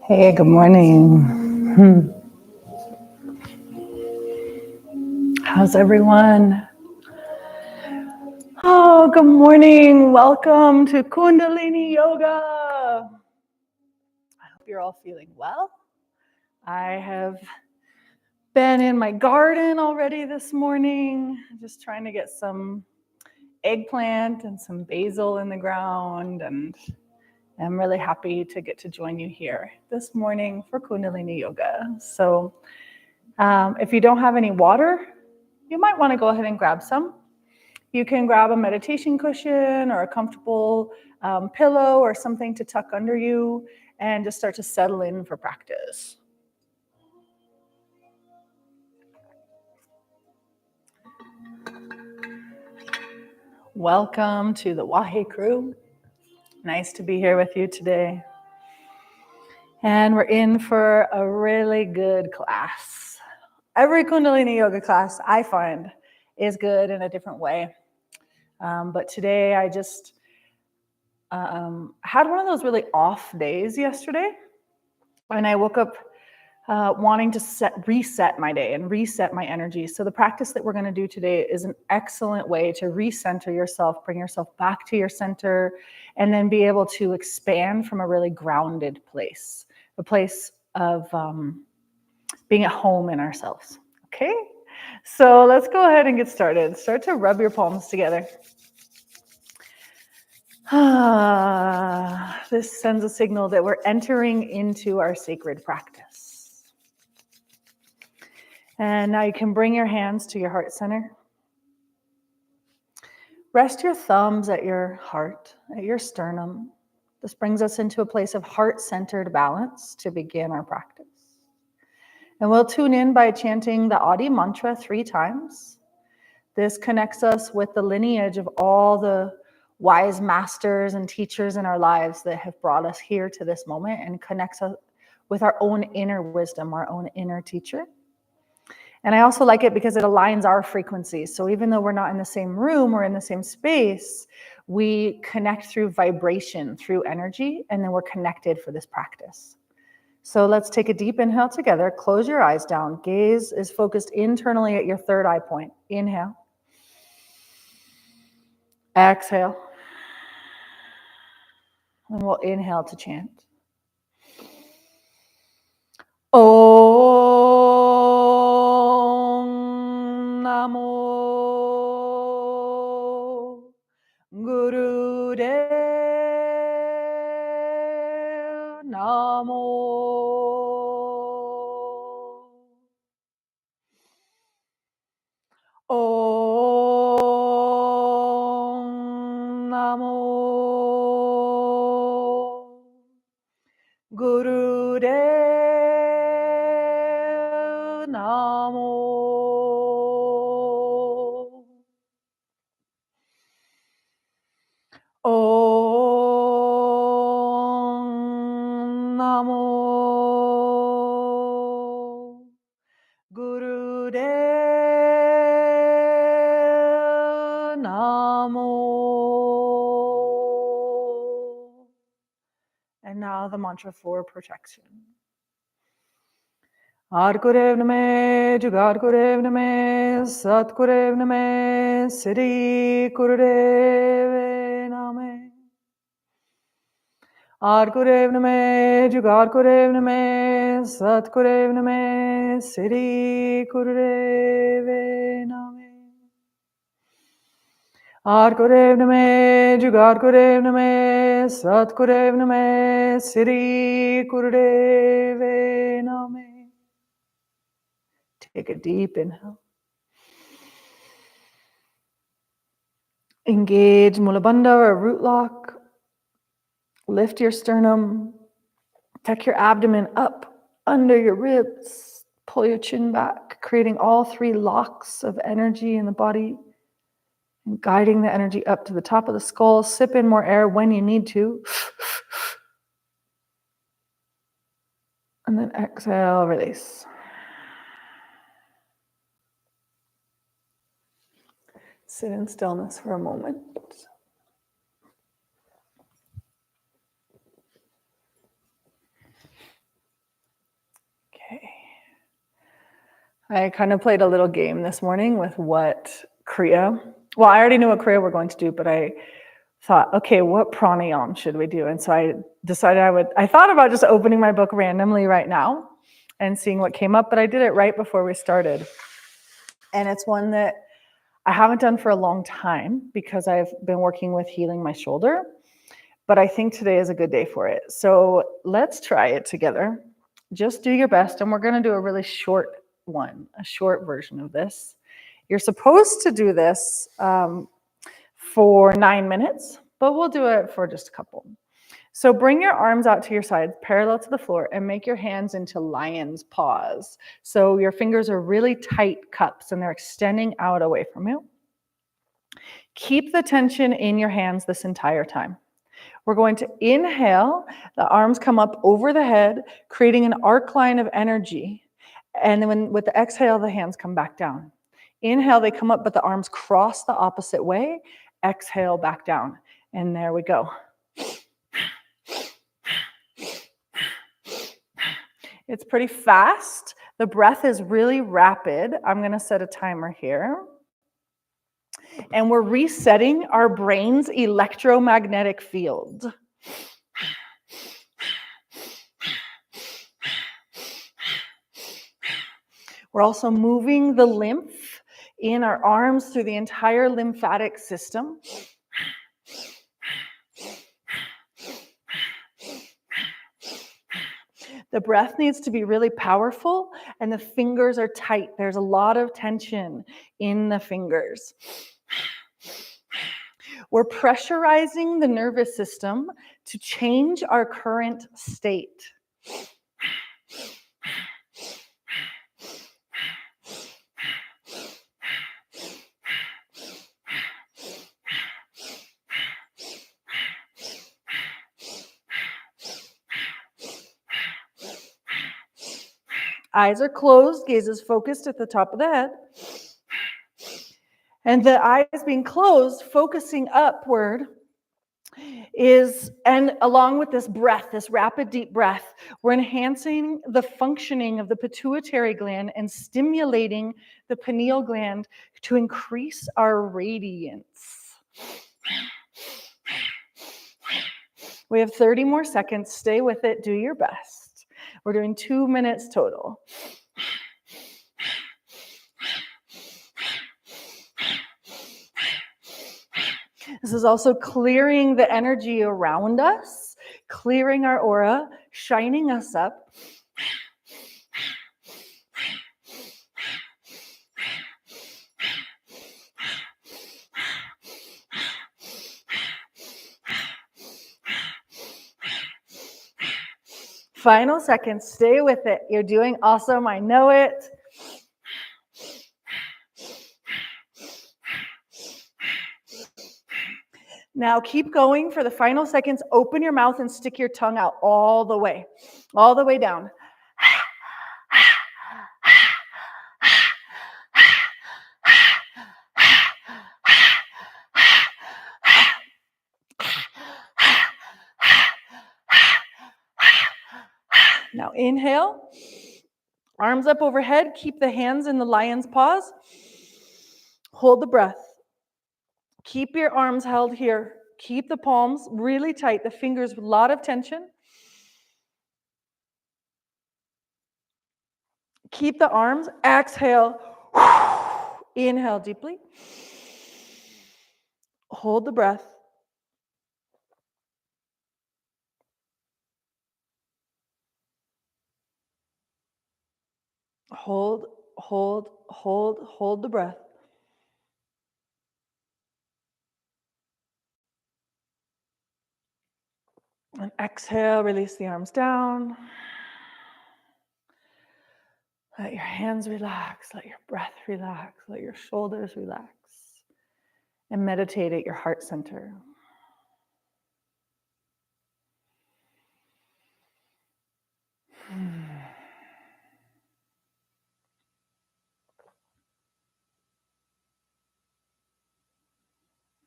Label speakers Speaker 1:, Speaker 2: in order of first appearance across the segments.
Speaker 1: Hey, good morning. How's everyone? Oh, good morning. Welcome to Kundalini Yoga. I hope you're all feeling well. I have been in my garden already this morning, just trying to get some eggplant and some basil in the ground, and I'm really happy to get to join you here this morning for Kundalini Yoga. So if you don't have any water, you might want to go ahead and grab some. You can grab a meditation cushion or a comfortable pillow or something to tuck under you and just start to settle in for practice. Welcome to the Wahe crew. Nice to be here with you today. And we're in for a really good class. Every Kundalini Yoga class I find is good in a different way. But today I just had one of those really off days yesterday. And I woke up wanting to reset my day and reset my energy. So the practice that we're going to do today is an excellent way to recenter yourself, bring yourself back to your center, and then be able to expand from a really grounded place, a place of being at home in ourselves. Okay? So let's go ahead and get started. Start to rub your palms together. This sends a signal that we're entering into our sacred practice. And now you can bring your hands to your heart center. Rest your thumbs at your heart, at your sternum. This brings us into a place of heart-centered balance to begin our practice. And we'll tune in by chanting the Adi mantra 3 times. This connects us with the lineage of all the wise masters and teachers in our lives that have brought us here to this moment, and connects us with our own inner wisdom, our own inner teacher. And I also like it because it aligns our frequencies. So even though we're not in the same room or in the same space, we connect through vibration, through energy, and then we're connected for this practice. So let's take a deep inhale together. Close your eyes down. Gaze is focused internally at your third eye point. Inhale. Exhale. And we'll inhale to chant. Om Namo Gurudev Namo. Om Namo Gurudev Namo. Om Namo Gurudev Namo. And now the mantra for protection. Adgurev Name, Jugadgurev Name, Satgurev Name, Siddhi Gurudev Name. Adgurev Name, Jugadgurev Name, Satgurev Name, Siddhi Gurudev Name. Adgurev Name, Jugadgurev Name, Satgurev Name, Siddhi Gurudev Name. Take a deep inhale. Engage Mula Bandha or root lock. Lift your sternum. Tuck your abdomen up under your ribs. Pull your chin back, creating all 3 locks of energy in the body, and guiding the energy up to the top of the skull. Sip in more air when you need to. And then exhale, release. Sit in stillness for a moment. I kind of played a little game this morning with what Kriya. Well, I already knew what Kriya we're going to do, but I thought, okay, what pranayam should we do? And so I decided I thought about just opening my book randomly right now and seeing what came up, but I did it right before we started. And it's one that I haven't done for a long time because I've been working with healing my shoulder, but I think today is a good day for it. So let's try it together. Just do your best, and we're going to do a really short one, a short version of this. You're supposed to do this for 9 minutes, but we'll do it for just a couple. So bring your arms out to your sides, parallel to the floor, and make your hands into lion's paws. So your fingers are really tight cups, and they're extending out away from you. Keep the tension in your hands this entire time. We're going to inhale, the arms come up over the head, creating an arc line of energy. And then with the exhale, the hands come back down. Inhale, they come up, but the arms cross the opposite way. Exhale, back down. And there we go. It's pretty fast. The breath is really rapid. I'm going to set a timer here. And we're resetting our brain's electromagnetic field. We're also moving the lymph in our arms through the entire lymphatic system. The breath needs to be really powerful, and the fingers are tight. There's a lot of tension in the fingers. We're pressurizing the nervous system to change our current state. Eyes are closed, gaze is focused at the top of the head. And the eyes being closed, focusing upward, and along with this breath, this rapid deep breath, we're enhancing the functioning of the pituitary gland and stimulating the pineal gland to increase our radiance. We have 30 more seconds. Stay with it. Do your best. We're doing 2 minutes total. This is also clearing the energy around us, clearing our aura, shining us up. Final seconds, stay with it. You're doing awesome, I know it. Now keep going for the final seconds. Open your mouth and stick your tongue out all the way down. Now inhale, arms up overhead, keep the hands in the lion's paws. Hold the breath. Keep your arms held here. Keep the palms really tight, the fingers with a lot of tension. Keep the arms, exhale, inhale deeply. Hold the breath. Hold the breath. And exhale, release the arms down. Let your hands relax, let your breath relax, let your shoulders relax. And meditate at your heart center.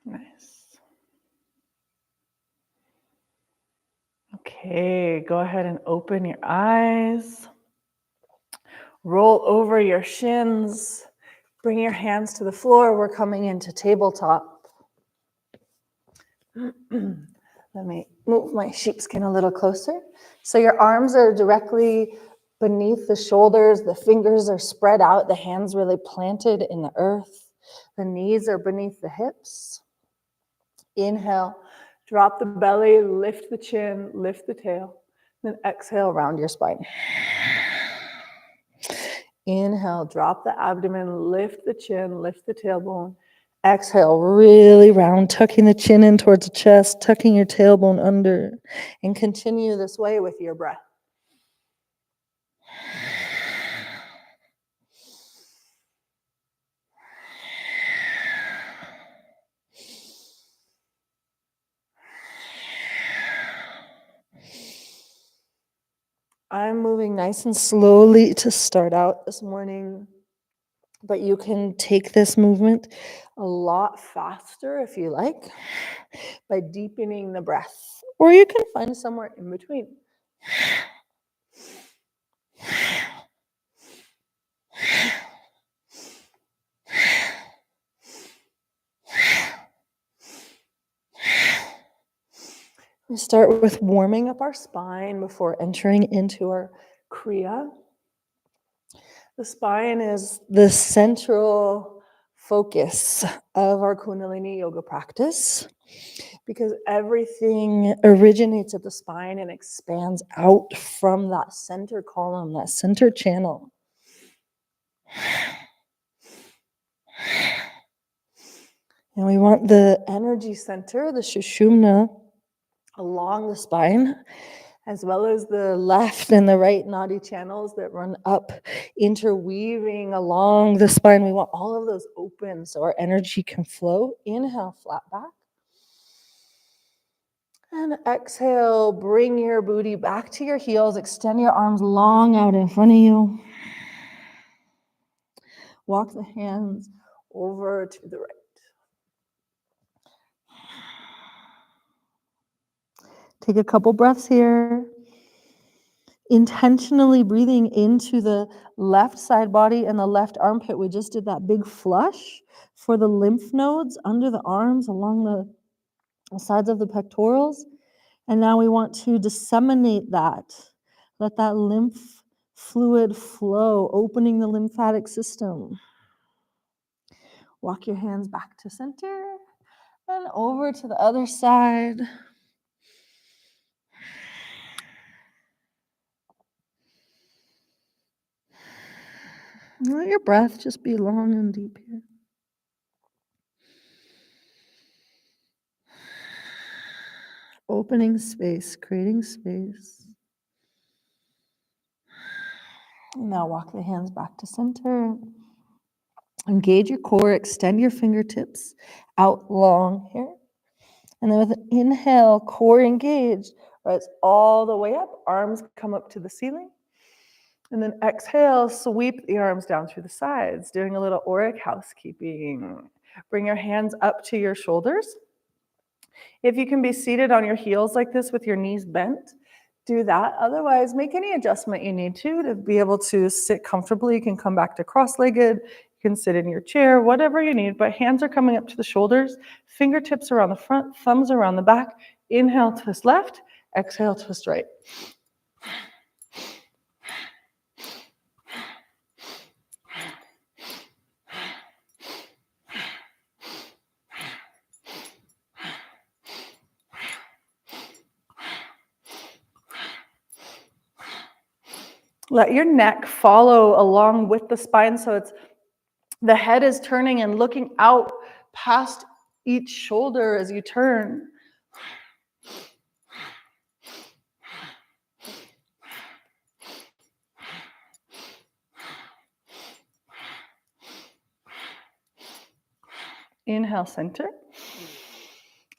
Speaker 1: Nice. Okay, go ahead and open your eyes. Roll over your shins. Bring your hands to the floor. We're coming into tabletop. Let me move my sheepskin a little closer. So your arms are directly beneath the shoulders. The fingers are spread out. The hands really planted in the earth. The knees are beneath the hips. Inhale, drop the belly, lift the chin, lift the tail. Then exhale, round your spine. Inhale, drop the abdomen, lift the chin, lift the tailbone. Exhale, really round, tucking the chin in towards the chest, tucking your tailbone under, and continue this way with your breath. I'm moving nice and slowly to start out this morning, but you can take this movement a lot faster if you like by deepening the breath, or you can find somewhere in between. We start with warming up our spine before entering into our Kriya. The spine is the central focus of our Kundalini yoga practice because everything originates at the spine and expands out from that center column, that center channel. And we want the energy center, the Sushumna, along the spine, as well as the left and the right nadi channels that run up, interweaving along the spine. We want all of those open so our energy can flow. Inhale, flat back. And exhale, bring your booty back to your heels. Extend your arms long out in front of you. Walk the hands over to the right. Take a couple breaths here. Intentionally breathing into the left side body and the left armpit. We just did that big flush for the lymph nodes under the arms along the sides of the pectorals. And now we want to disseminate that. Let that lymph fluid flow, opening the lymphatic system. Walk your hands back to center and over to the other side. Let your breath just be long and deep here. Opening space, creating space. Now walk the hands back to center. Engage your core, extend your fingertips out long here. And then with an inhale, core engaged, rise all the way up, arms come up to the ceiling. And then exhale, sweep the arms down through the sides, doing a little auric housekeeping. Bring your hands up to your shoulders. If you can be seated on your heels like this with your knees bent, do that. Otherwise, make any adjustment you need to be able to sit comfortably. You can come back to cross-legged. You can sit in your chair, whatever you need. But hands are coming up to the shoulders. Fingertips around the front, thumbs around the back. Inhale, twist left. Exhale, twist right. Let your neck follow along with the spine, so it's the head is turning and looking out past each shoulder as you turn. Inhale, center.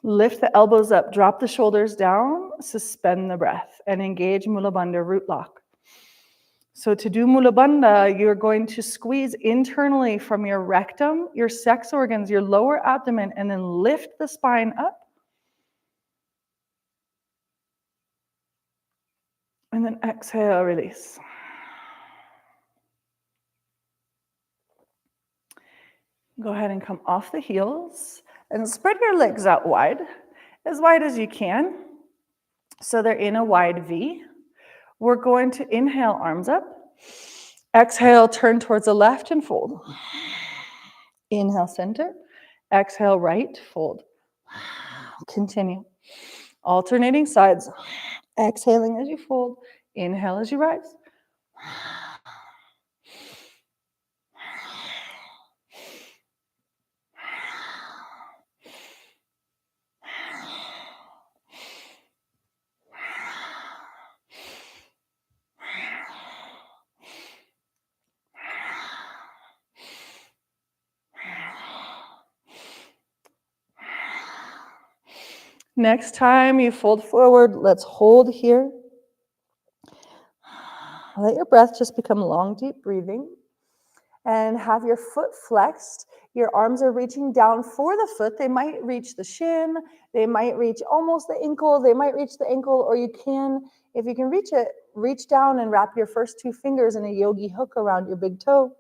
Speaker 1: Lift the elbows up, drop the shoulders down, suspend the breath, and engage Mula Bandha root lock. So to do Mula Bandha, you're going to squeeze internally from your rectum, your sex organs, your lower abdomen, and then lift the spine up. And then exhale, release. Go ahead and come off the heels and spread your legs out wide as you can. So they're in a wide V. We're going to inhale, arms up. Exhale, turn towards the left and fold. Inhale, center. Exhale, right, fold. Continue. Alternating sides. Exhaling as you fold. Inhale as you rise. Next time you fold forward, let's hold here. Let your breath just become long, deep breathing. And have your foot flexed. Your arms are reaching down for the foot. They might reach the shin. They might reach almost the ankle. They might reach the ankle, or you can, if you can reach it, reach down and wrap your first two fingers in a yogi hook around your big toe.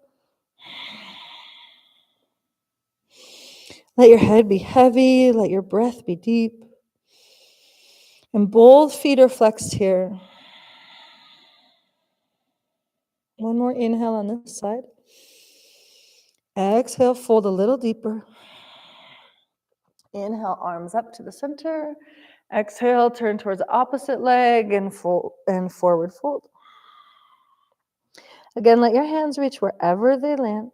Speaker 1: Let your head be heavy. Let your breath be deep. And both feet are flexed here. One more inhale on this side. Exhale, fold a little deeper. Inhale, arms up to the center. Exhale, turn towards the opposite leg and forward fold. Again, let your hands reach wherever they land.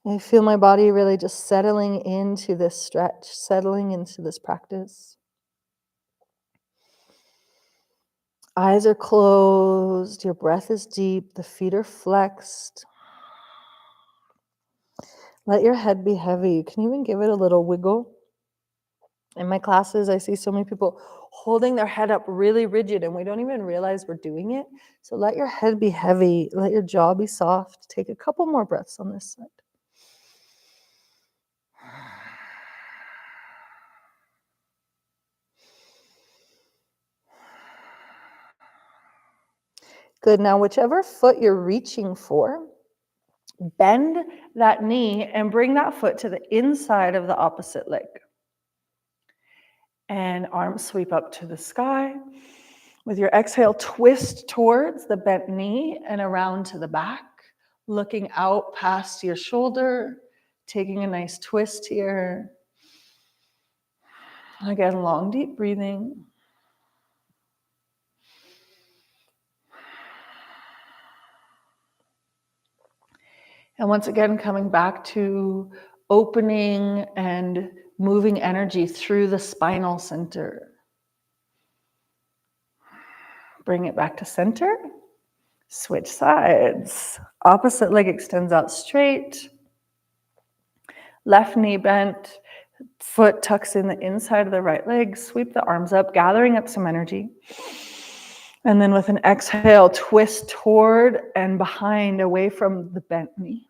Speaker 1: I feel my body really just settling into this stretch, settling into this practice. Eyes are closed, your breath is deep, the feet are flexed. Let your head be heavy. You can even give it a little wiggle. In my classes, I see so many people holding their head up really rigid, and we don't even realize we're doing it. So let your head be heavy. Let your jaw be soft. Take a couple more breaths on this side. Good. Now, whichever foot you're reaching for, bend that knee and bring that foot to the inside of the opposite leg. And arms sweep up to the sky. With your exhale, twist towards the bent knee and around to the back, looking out past your shoulder, taking a nice twist here. Again, long, deep breathing. And once again, coming back to opening and moving energy through the spinal center. Bring it back to center. Switch sides. Opposite leg extends out straight. Left knee bent. Foot tucks in the inside of the right leg. Sweep the arms up, gathering up some energy. And then with an exhale, twist toward and behind, away from the bent knee.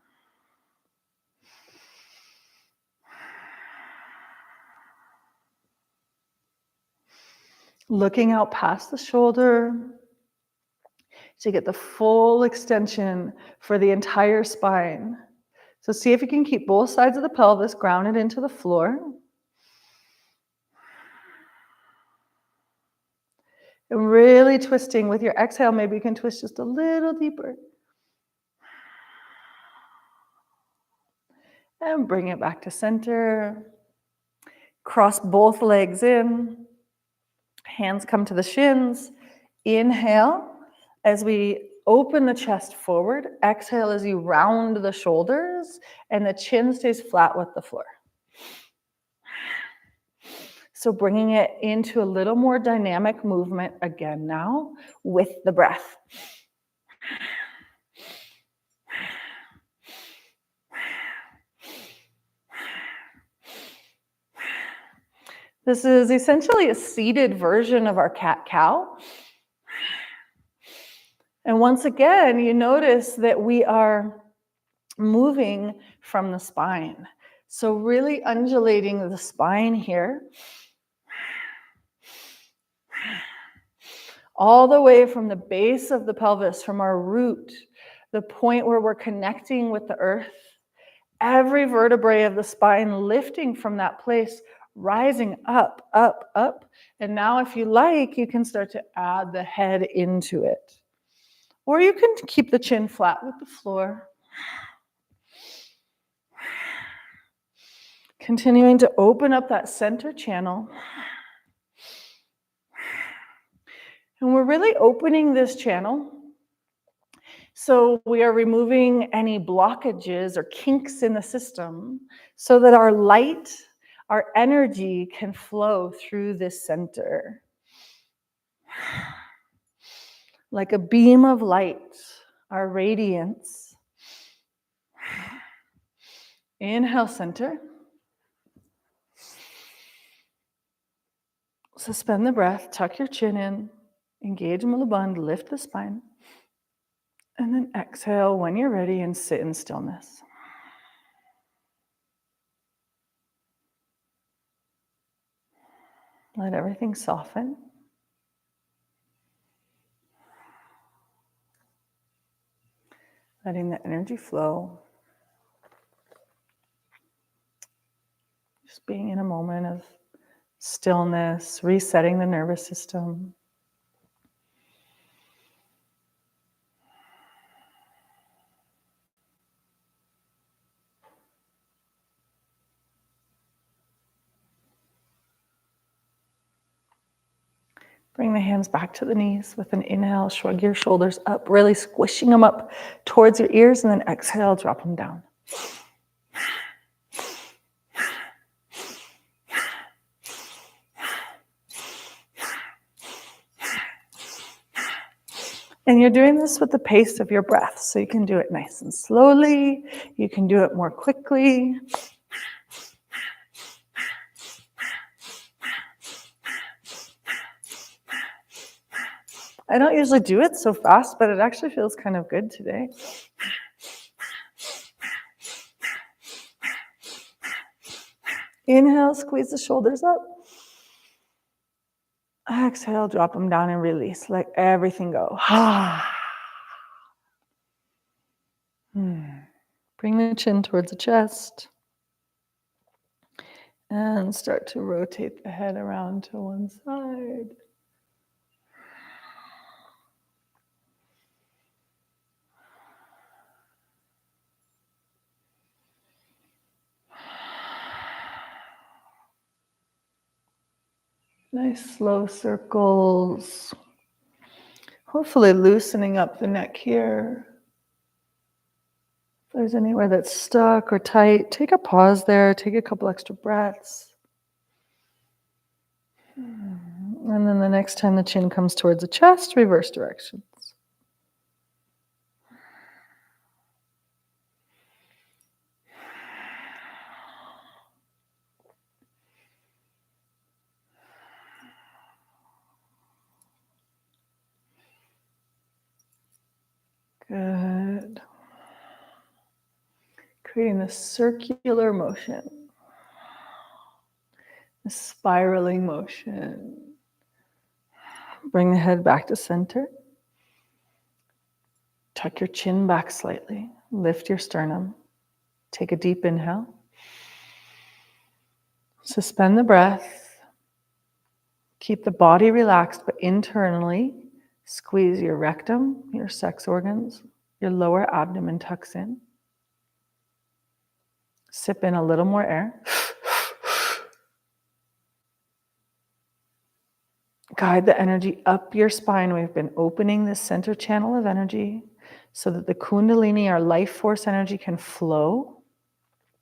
Speaker 1: Looking out past the shoulder to get the full extension for the entire spine. So see if you can keep both sides of the pelvis grounded into the floor. And really twisting with your exhale. Maybe you can twist just a little deeper. And bring it back to center. Cross both legs in. Hands come to the shins. Inhale as we open the chest forward. Exhale as you round the shoulders and the chin stays flat with the floor. So bringing it into a little more dynamic movement again now with the breath. This is essentially a seated version of our cat-cow. And once again, you notice that we are moving from the spine. So really undulating the spine here. all the way from the base of the pelvis, from our root, the point where we're connecting with the earth, every vertebrae of the spine lifting from that place, rising up, up, up. And now if you like, you can start to add the head into it. Or you can keep the chin flat with the floor. Continuing to open up that center channel. And we're really opening this channel. So we are removing any blockages or kinks in the system so that our light, our energy can flow through this center. Like a beam of light, our radiance. Inhale, center. Suspend the breath, tuck your chin in, engage Mula Bandha, lift the spine. And then exhale when you're ready and sit in stillness. Let everything soften. Letting the energy flow. Just being in a moment of stillness, resetting the nervous system. Bring the hands back to the knees with an inhale, shrug your shoulders up, really squishing them up towards your ears, and then exhale, drop them down. And you're doing this with the pace of your breath, so you can do it nice and slowly, you can do it more quickly. I don't usually do it so fast, but it actually feels kind of good today. Inhale, squeeze the shoulders up. Exhale, drop them down and release. Let everything go. Bring the chin towards the chest. And start to rotate the head around to one side. Nice slow circles. Hopefully loosening up the neck here. If there's anywhere that's stuck or tight, take a pause there, take a couple extra breaths. And then the next time the chin comes towards the chest, reverse directions. Good. Creating this circular motion, this spiraling motion. Bring the head back to center. Tuck your chin back slightly. Lift your sternum. Take a deep inhale. Suspend the breath. Keep the body relaxed, but internally squeeze your rectum, your sex organs, your lower abdomen tucks in. Sip in a little more air. Guide the energy up your spine. We've been opening this center channel of energy so that the Kundalini, our life force energy, can flow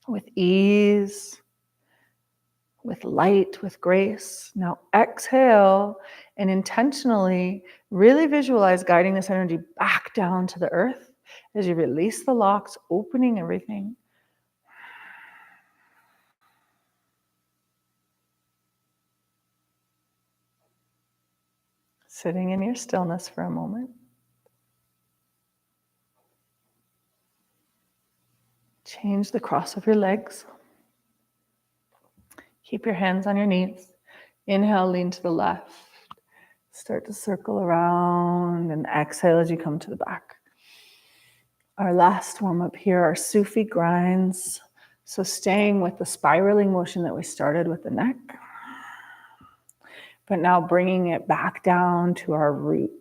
Speaker 1: with ease, with light, with grace. Now exhale and intentionally really visualize guiding this energy back down to the earth as you release the locks, opening everything. Sitting in your stillness for a moment. Change the cross of your legs. Keep your hands on your knees. Inhale, lean to the left. Start to circle around and exhale as you come to the back. Our last warm up here are Sufi grinds. So staying with the spiraling motion that we started with the neck, but now bringing it back down to our root.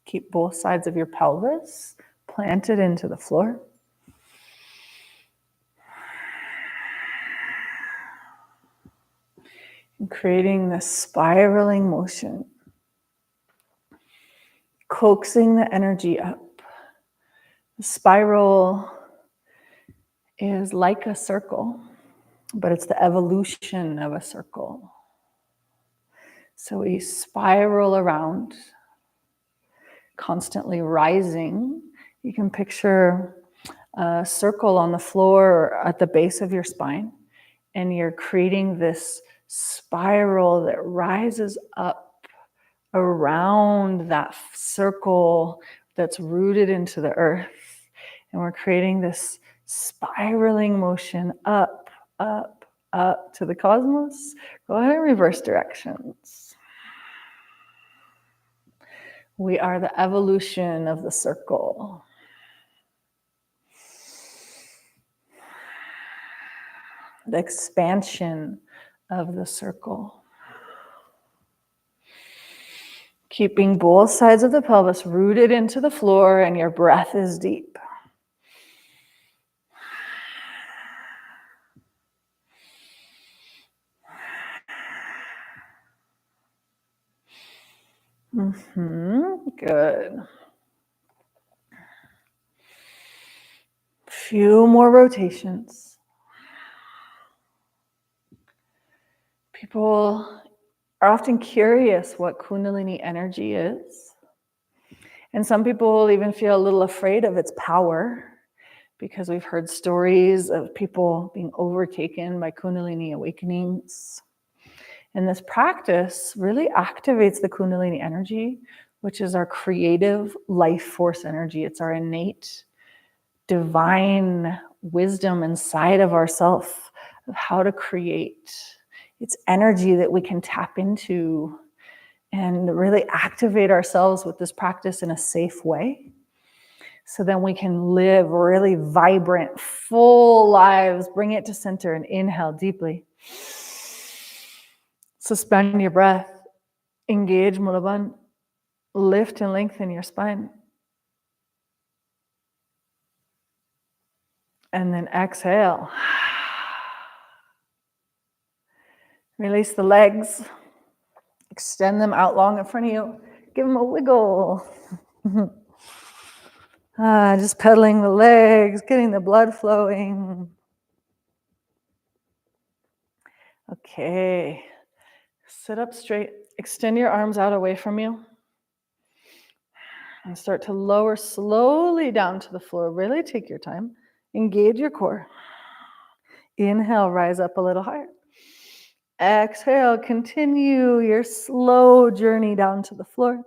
Speaker 1: Keep both sides of your pelvis planted into the floor. And creating this spiraling motion, coaxing the energy up. The spiral is like a circle, but it's the evolution of a circle. So we spiral around, constantly rising. You can picture a circle on the floor or at the base of your spine, and you're creating this spiral that rises up around that circle that's rooted into the earth. And we're creating this spiraling motion up, up, up to the cosmos. Go ahead and reverse directions. We are the evolution of the circle. The expansion of the circle. Keeping both sides of the pelvis rooted into the floor, and your breath is deep. Good. Few more rotations. People are often curious what Kundalini energy is. And some people even feel a little afraid of its power because we've heard stories of people being overtaken by Kundalini awakenings. And this practice really activates the Kundalini energy, which is our creative life force energy. It's our innate divine wisdom inside of ourselves of how to create. It's energy that we can tap into and really activate ourselves with this practice in a safe way. So then we can live really vibrant, full lives. Bring it to center and inhale deeply. Suspend your breath. Engage Mula. Lift and lengthen your spine. And then exhale. Release the legs. Extend them out long in front of you. Give them a wiggle. Just pedaling the legs, getting the blood flowing. Okay. Sit up straight. Extend your arms out away from you. And start to lower slowly down to the floor. Really take your time. Engage your core. Inhale, rise up a little higher. Exhale, continue your slow journey down to the floor.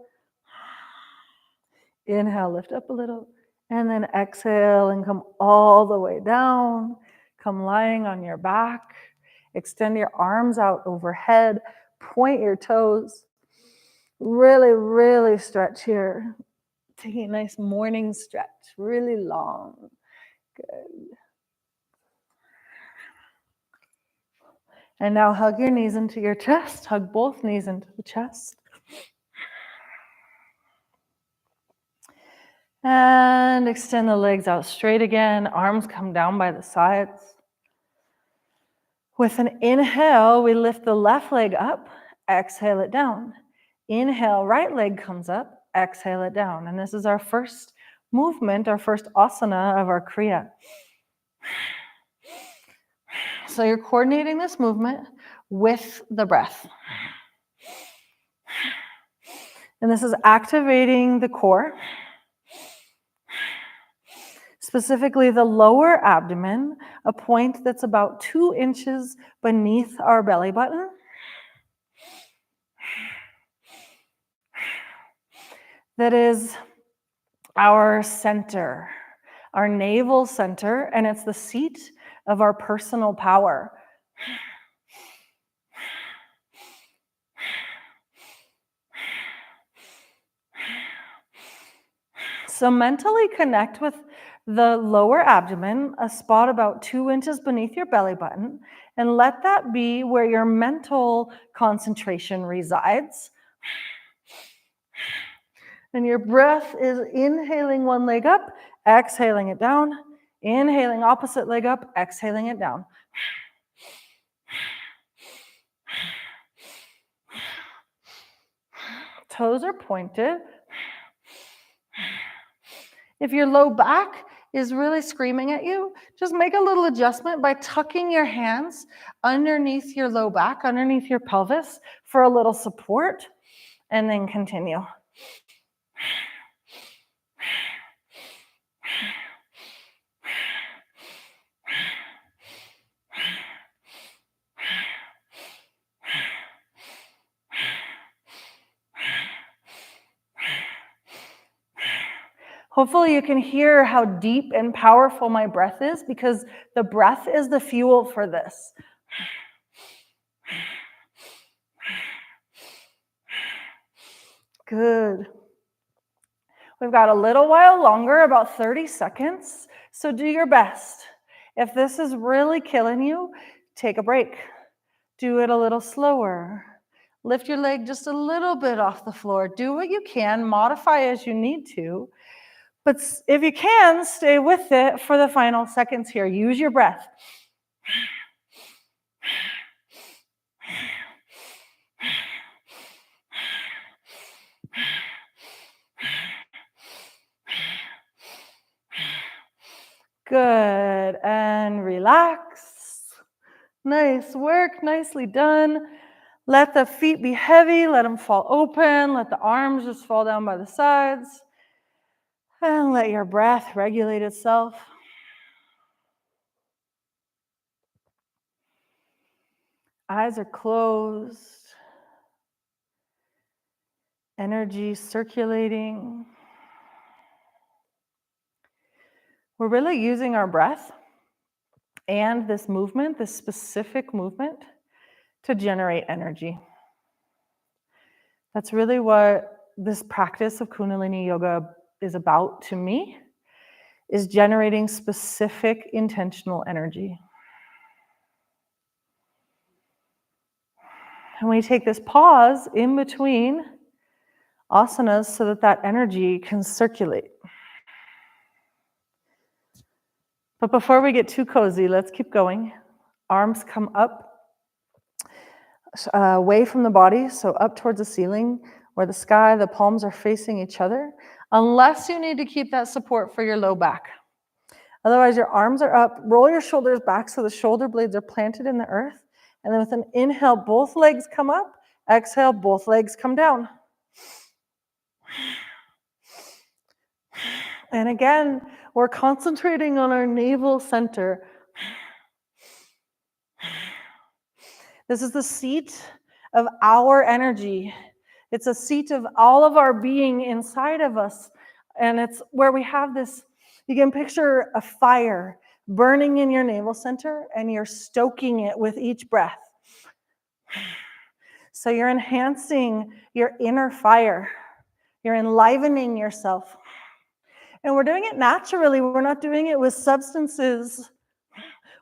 Speaker 1: Inhale, lift up a little. And then exhale and come all the way down. Come lying on your back. Extend your arms out overhead. Point your toes. Really, really stretch here. Taking a nice morning stretch. Really long. Good. And now hug your knees into your chest. Hug both knees into the chest. And extend the legs out straight again. Arms come down by the sides. With an inhale, we lift the left leg up. Exhale it down. Inhale, right leg comes up. Exhale it down. And this is our first movement, our first asana of our Kriya. So you're coordinating this movement with the breath. And this is activating the core, specifically the lower abdomen, a point that's about 2 inches beneath our belly button. That is our center, our navel center, and it's the seat of our personal power. So mentally connect with the lower abdomen, a spot about 2 inches beneath your belly button, and let that be where your mental concentration resides. And your breath is inhaling one leg up, exhaling it down, inhaling opposite leg up, exhaling it down. Toes are pointed. If your low back is really screaming at you, just make a little adjustment by tucking your hands underneath your low back, underneath your pelvis for a little support, and then continue. Hopefully you can hear how deep and powerful my breath is, because the breath is the fuel for this. Good. We've got a little while longer, about 30 seconds, so do your best. If this is really killing you, take a break. Do it a little slower. Lift your leg just a little bit off the floor. Do what you can, modify as you need to. But if you can, stay with it for the final seconds here. Use your breath. Good, and relax. Nice work, nicely done. Let the feet be heavy, let them fall open, let the arms just fall down by the sides. And let your breath regulate itself. Eyes are closed. Energy circulating. We're really using our breath and this movement, this specific movement, to generate energy. That's really what this practice of Kundalini Yoga is about to me, is generating specific intentional energy. And we take this pause in between asanas so that that energy can circulate. But before we get too cozy, let's keep going. Arms come up, away from the body, so up towards the ceiling or the sky. The palms are facing each other, unless you need to keep that support for your low back. Otherwise, your arms are up. Roll your shoulders back so the shoulder blades are planted in the earth. And then with an inhale, both legs come up. Exhale, both legs come down. And again, we're concentrating on our navel center. This is the seat of our energy. It's a seat of all of our being inside of us. And it's where we have this, you can picture a fire burning in your navel center, and you're stoking it with each breath. So you're enhancing your inner fire. You're enlivening yourself. And we're doing it naturally. We're not doing it with substances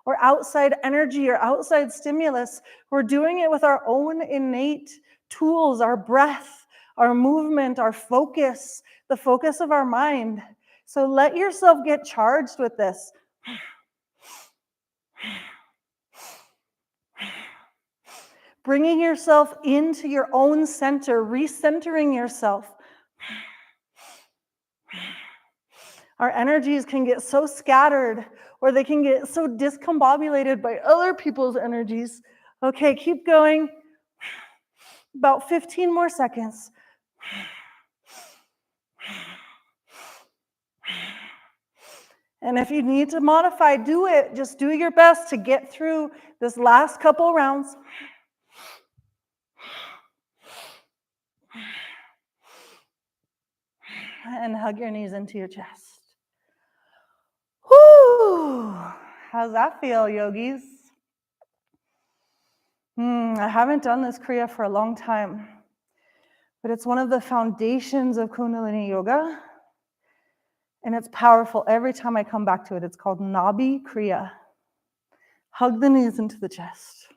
Speaker 1: or outside energy or outside stimulus. We're doing it with our own innate tools, our breath, our movement, our focus, the focus of our mind. So let yourself get charged with this. Bringing yourself into your own center, recentering yourself. Our energies can get so scattered, or they can get so discombobulated by other people's energies. Okay, keep going. About 15 more seconds. And if you need to modify, do it. Just do your best to get through this last couple rounds. And hug your knees into your chest. Whoo! How's that feel, yogis? I haven't done this Kriya for a long time, but it's one of the foundations of Kundalini Yoga. And it's powerful. Every time I come back to it, it's called Nabi Kriya. Hug the knees into the chest.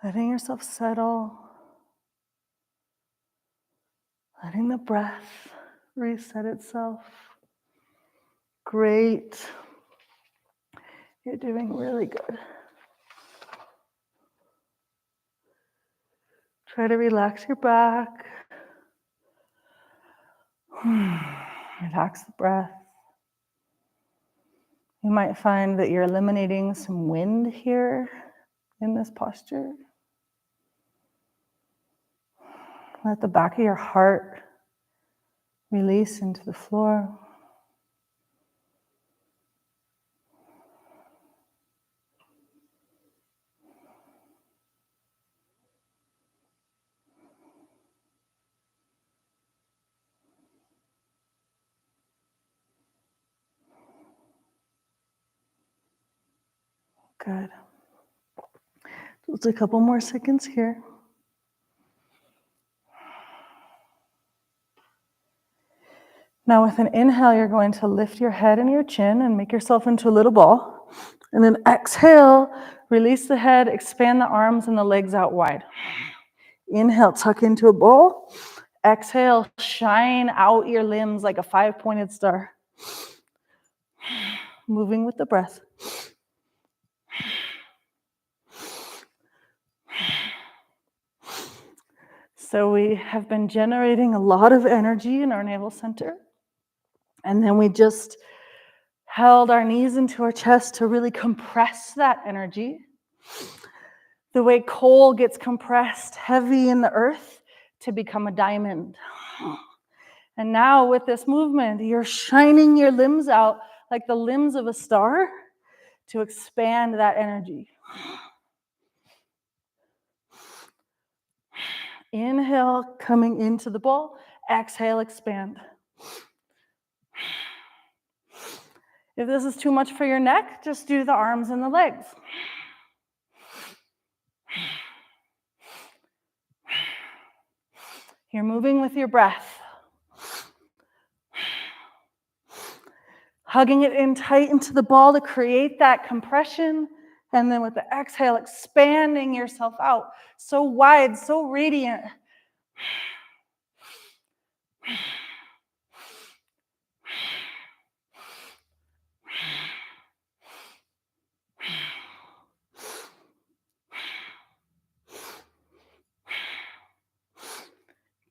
Speaker 1: Letting yourself settle. Letting the breath reset itself. Great. You're doing really good. Try to relax your back. Relax the breath. You might find that you're eliminating some wind here in this posture. Let the back of your heart release into the floor. Good. Just a couple more seconds here. Now with an inhale, you're going to lift your head and your chin and make yourself into a little ball. And then exhale, release the head, expand the arms and the legs out wide. Inhale, tuck into a ball. Exhale, shine out your limbs like a 5-pointed star. Moving with the breath. So we have been generating a lot of energy in our navel center. And then we just held our knees into our chest to really compress that energy. The way coal gets compressed heavy in the earth to become a diamond. And now with this movement, you're shining your limbs out like the limbs of a star to expand that energy. Inhale, coming into the ball. Exhale, expand. If this is too much for your neck, just do the arms and the legs. You're moving with your breath. Hugging it in tight into the ball to create that compression. And then with the exhale, expanding yourself out. So wide, so radiant.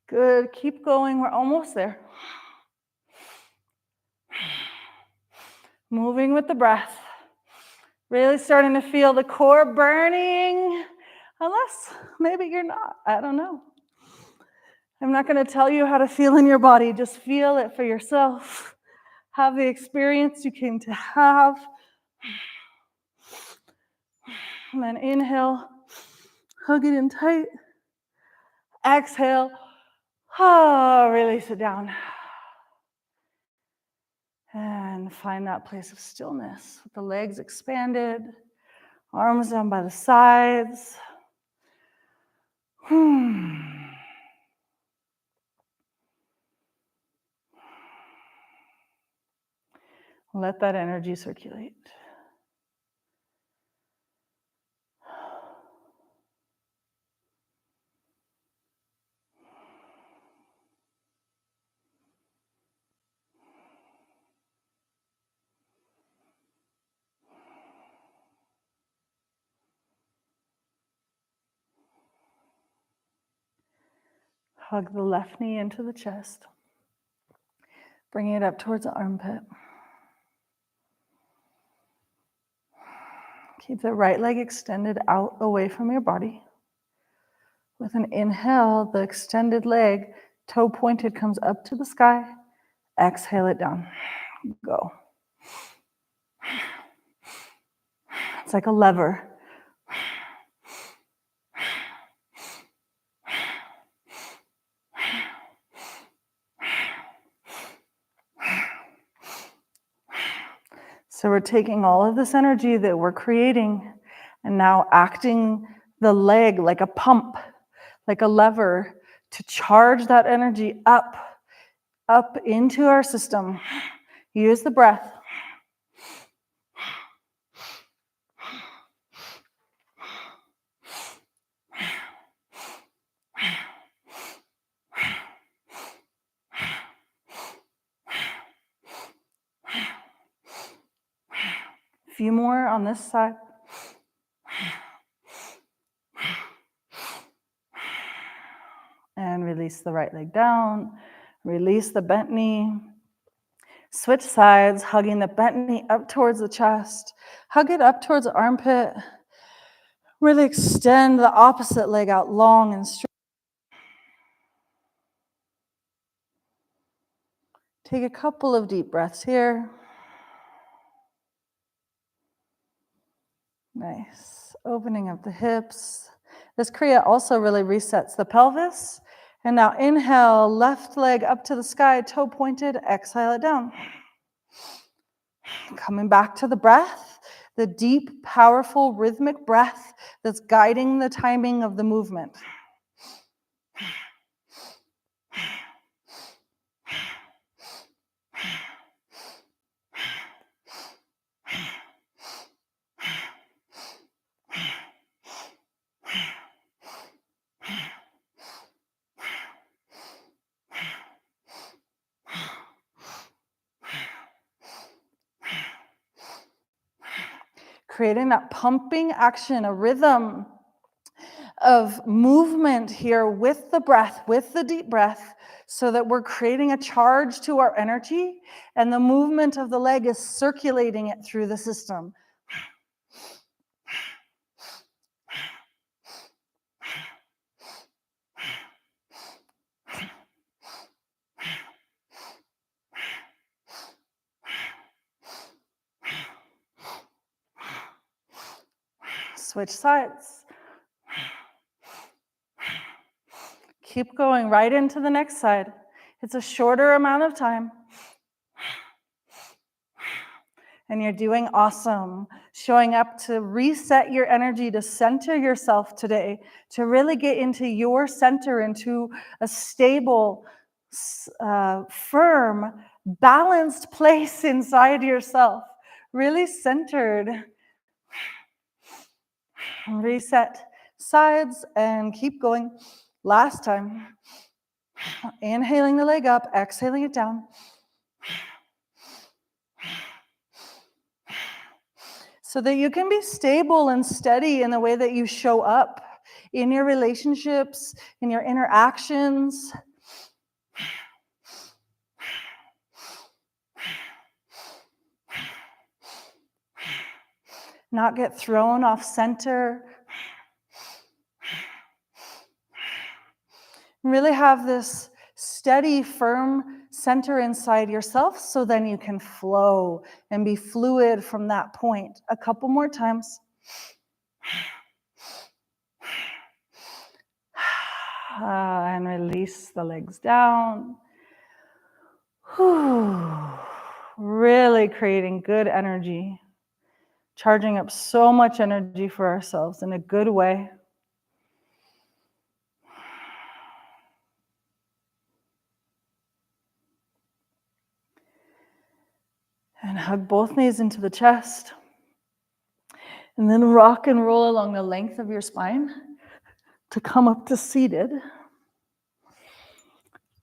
Speaker 1: Good, keep going, we're almost there. Moving with the breath. Really starting to feel the core burning. Unless maybe you're not, I don't know. I'm not going to tell you how to feel in your body, just feel it for yourself. Have the experience you came to have. And then inhale, hug it in tight. Exhale, release it down. And find that place of stillness with the legs expanded, arms down by the sides. Let that energy circulate. Hug the left knee into the chest. Bring it up towards the armpit. Keep the right leg extended out away from your body. With an inhale, the extended leg, toe pointed, comes up to the sky. Exhale it down. Go. It's like a lever. So we're taking all of this energy that we're creating and now acting the leg like a pump, like a lever, to charge that energy up into our system. Use the breath. A few more on this side. And release the right leg down. Release the bent knee. Switch sides, hugging the bent knee up towards the chest. Hug it up towards the armpit. Really extend the opposite leg out long and straight. Take a couple of deep breaths here. Nice. Opening up the hips. This Kriya also really resets the pelvis. And now inhale, left leg up to the sky, toe pointed, exhale it down. Coming back to the breath, the deep, powerful, rhythmic breath that's guiding the timing of the movement. Creating that pumping action, a rhythm of movement here with the breath, with the deep breath, so that we're creating a charge to our energy and the movement of the leg is circulating it through the system. Switch sides. Keep going right into the next side. It's a shorter amount of time. And you're doing awesome. Showing up to reset your energy, to center yourself today, to really get into your center, into a stable, firm, balanced place inside yourself. Really centered. Reset sides and keep going. Last time. Inhaling the leg up, exhaling it down. So that you can be stable and steady in the way that you show up in your relationships, in your interactions. Not get thrown off center. Really have this steady, firm center inside yourself so then you can flow and be fluid from that point. A couple more times. And release the legs down. Really creating good energy. Charging up so much energy for ourselves in a good way. And hug both knees into the chest. And then rock and roll along the length of your spine to come up to seated.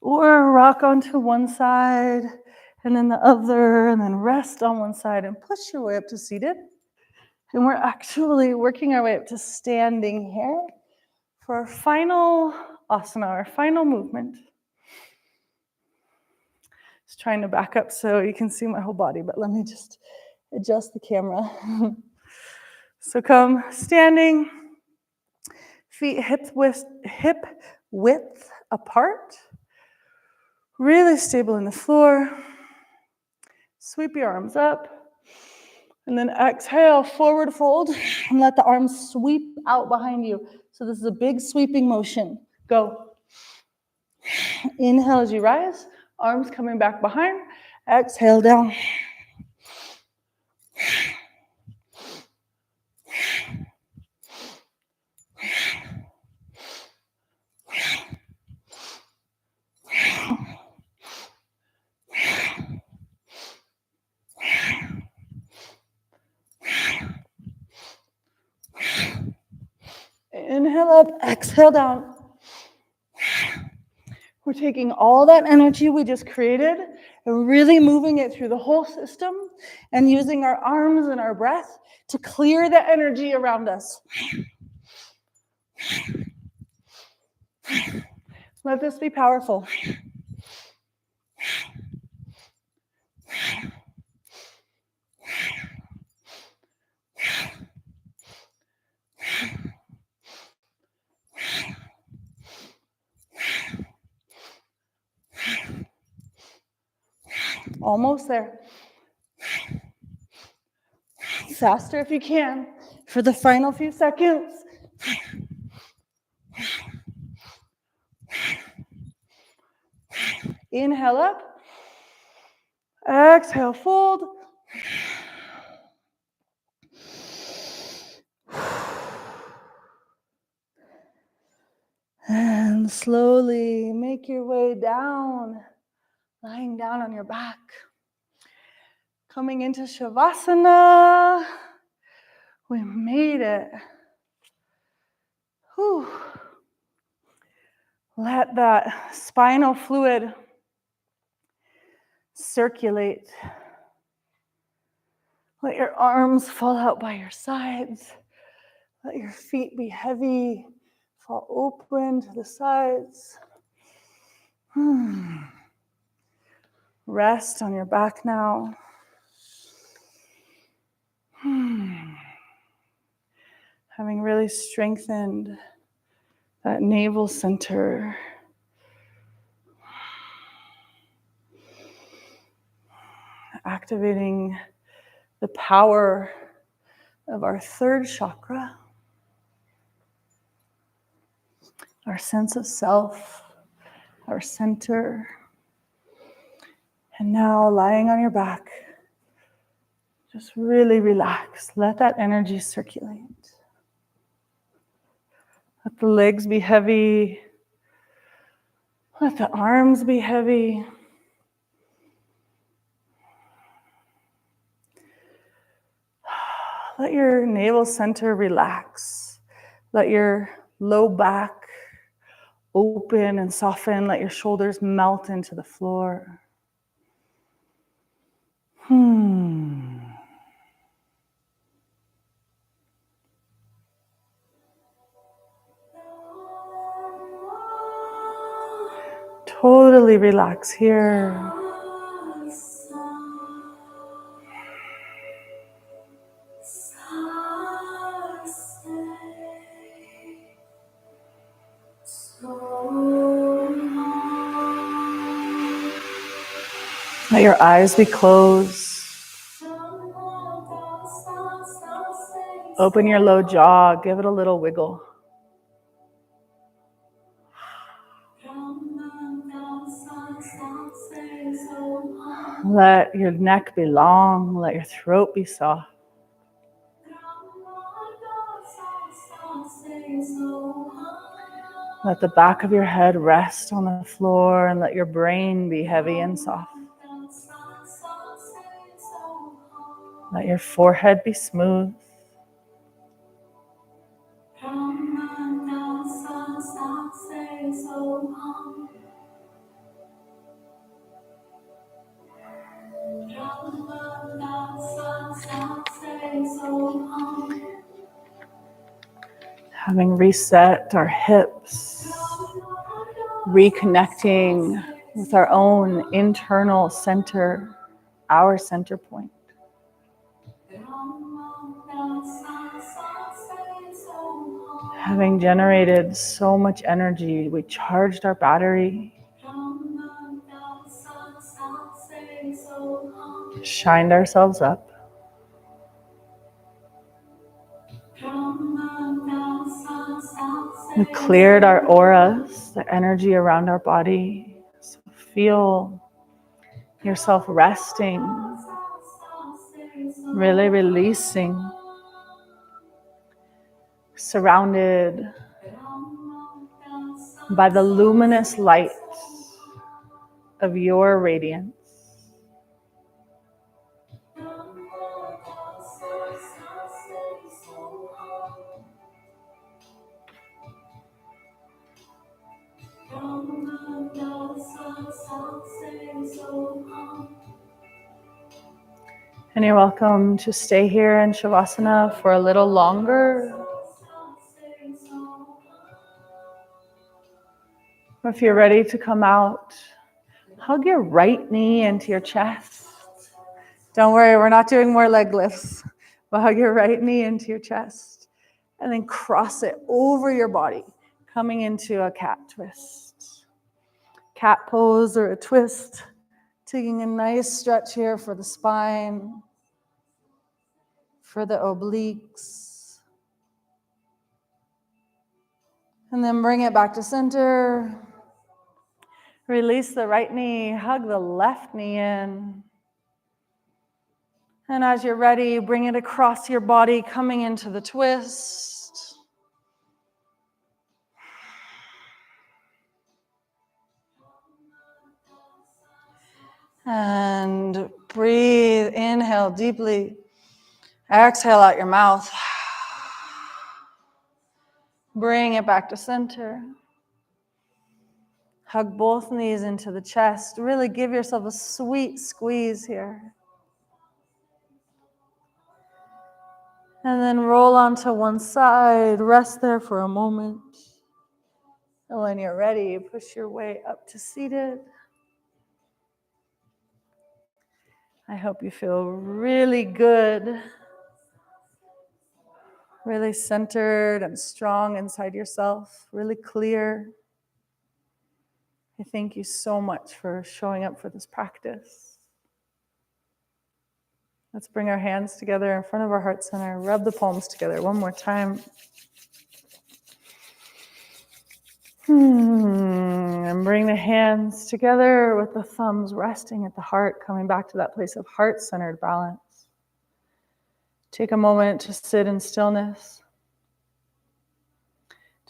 Speaker 1: Or rock onto one side and then the other, and then rest on one side and push your way up to seated. And we're actually working our way up to standing here for our final asana, our final movement. Just trying to back up so you can see my whole body, but let me just adjust the camera. So come standing, feet hip width apart, really stable in the floor. Sweep your arms up, and then exhale, forward fold, and let the arms sweep out behind you. So this is a big sweeping motion. Go. Inhale as you rise, arms coming back behind. Exhale down. Inhale up, exhale down. We're taking all that energy we just created and really moving it through the whole system and using our arms and our breath to clear the energy around us. Let this be powerful. Almost there. Faster if you can for the final few seconds. Inhale up. Exhale, fold. And slowly make your way down, lying down on your back. Coming into Shavasana. We made it. Whew. Let that spinal fluid circulate. Let your arms fall out by your sides. Let your feet be heavy, fall open to the sides. Rest on your back now. Having really strengthened that navel center. Activating the power of our third chakra, our sense of self, our center. And now lying on your back, just really relax. Let that energy circulate. Let the legs be heavy. Let the arms be heavy. Let your navel center relax. Let your low back open and soften. Let your shoulders melt into the floor. Totally relax here. Let your eyes be closed. Open your low jaw, give it a little wiggle. Let your neck be long, let your throat be soft. Let the back of your head rest on the floor and let your brain be heavy and soft. Let your forehead be smooth. Having reset our hips, reconnecting with our own internal center, our center point. Having generated so much energy, we charged our battery, shined ourselves up. We cleared our auras, the energy around our body. So feel yourself resting Really releasing, surrounded by the luminous light of your radiance. And you're welcome to stay here in Shavasana for a little longer. Or if you're ready to come out, hug your right knee into your chest. Don't worry, we're not doing more leg lifts, but hug your right knee into your chest and then cross it over your body, coming into a cat twist. Cat pose or a twist, taking a nice stretch here for the spine, for the obliques. And then bring it back to center. Release the right knee, hug the left knee in. And as you're ready, bring it across your body, coming into the twist. And breathe, inhale deeply. Exhale out your mouth. Bring it back to center. Hug both knees into the chest. Really give yourself a sweet squeeze here. And then roll onto one side. Rest there for a moment. And when you're ready, push your way up to seated. I hope you feel really good, really centered and strong inside yourself, really clear. I thank you so much for showing up for this practice. Let's bring our hands together in front of our heart center. Rub the palms together one more time. And bring the hands together with the thumbs resting at the heart, coming back to that place of heart-centered balance. Take a moment to sit in stillness.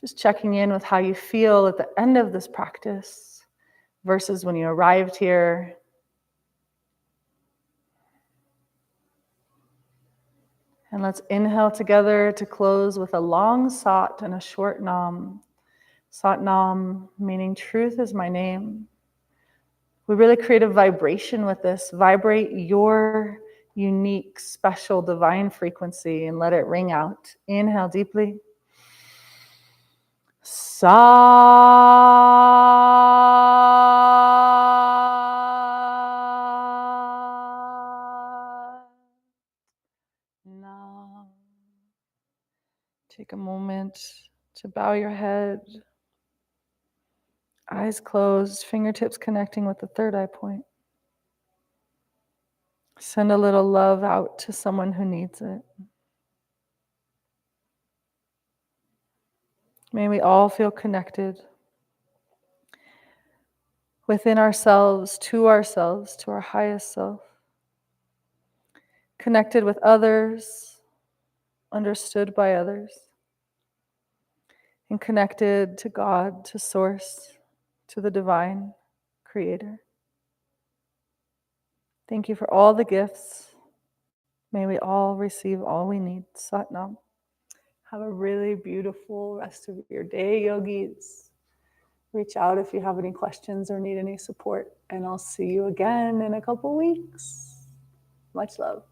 Speaker 1: Just checking in with how you feel at the end of this practice versus when you arrived here. And let's inhale together to close with a long Sat and a short Nam. Sat Nam, meaning truth is my name. We really create a vibration with this. Vibrate your unique, special, divine frequency and let it ring out. Inhale deeply. Sat Nam. Take a moment to bow your head. Eyes closed, fingertips connecting with the third eye point. Send a little love out to someone who needs it. May we all feel connected within ourselves, to our highest self. Connected with others, understood by others, and connected to God, to Source, to the divine Creator. Thank you for all the gifts. May we all receive all we need. Sat Nam. Have a really beautiful rest of your day, yogis. Reach out if you have any questions or need any support, and I'll see you again in a couple weeks. Much love.